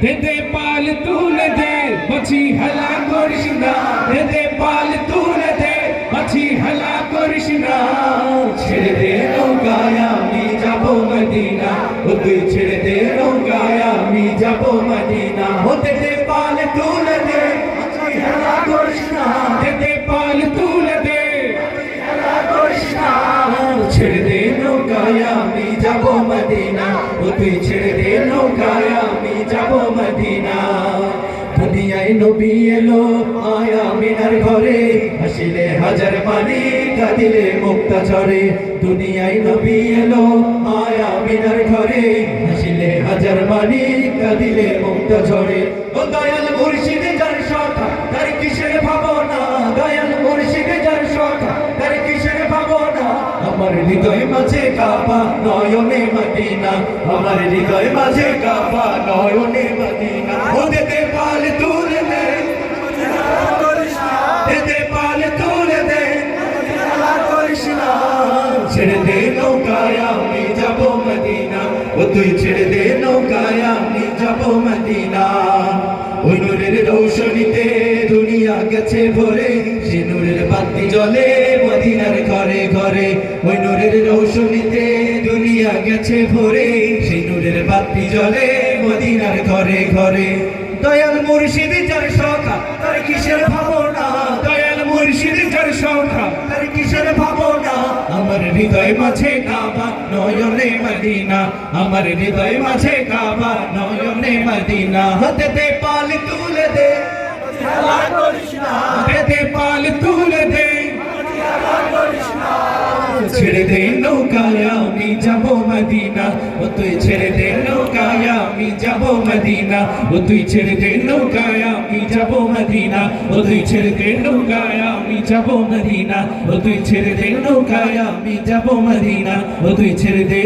দে দে পাল তুলে দে বাছি হেলা করিস না, দে দে পাল তুলে দে বাছি হেলা করিস না। ছেড়ে দে নৌকায় আমি যাব মদিনা, ও তুই ছেড়ে দে নৌকায় আমি যাব মদিনা। ও দে দে পাল তুলে দে বাছি হেলা করিস না, দে দে পাল তুলে দে হেলা করিস না। ছেড়ে দে নৌকায় আমি যাব মদিনা, ও তুই ছেড়ে দে নৌকায় আমি যাব মদিনা। দুনিয়ায় নবী এলো আয়া মিনার ঘরে, হাসিলে হাজার মানি কাঁদিলে মুক্তা ঝরে। দুনিয়ায় নবী এলো আয়া মিনার ঘরে, হাসিলে হাজার মানি কাঁদিলে মুক্তা ঝরে। ও দয়াল মুর্শিদ যার সখা তার কিসের ভাবনা, দয়াল মুর্শিদ যার সখা তার কিসের ভাবনা। আমার হৃদয় মাঝে কাবা নয়নে মদিনা, আমার হৃদয় মাঝে কাবা নয়নে মদিনা। ও দে দে পাল তুলে দে দে দে পাল তুলে দে করিস না। ছেড়ে দে নৌকায় আমি যাব মদিনা, ও তুই ছেড়ে দে নৌকায় আমি যাব মদিনা। ওই নূরের রৌশনীতে দুনিয়া গেছে ভরে, সে নূরের বাতি জ্বলে মদিনার ঘরে ঘরে। ওই নূরের রৌশনীতে দুনিয়া গেছে ভরে, সেই নূরের বাতি জ্বলে মদিনার ঘরে ঘরে। দয়াল মুর্শিদ যার সখা তার কিসের ভাবনা, দয়াল মুর্শিদ যার সখা তার কিসের ভাবনা। আমার হৃদয় মাঝে কাবা নয়নে মদিনা, আমার হৃদয় মাঝে কাবা নয়নে মদিনা। হাতে দে পাল তুলে দে হেলা করিস না, দে দে পাল তুলে দে হেলা করিস না। ছেড়ে দে নৌকায় আমি যাব মদিনা, ও তুই ছেড়ে দে নৌকায় আমি যাব মদিনা। ও তুই ছেড়ে দে নৌকায় আমি যাব মদিনা, ও তুই ছেড়ে দে নৌকায় আমি যাব মদিনা। ও তুই ছেড়ে দে নৌকায় আমি যাব মদিনা, ও তুই ছেড়ে দে।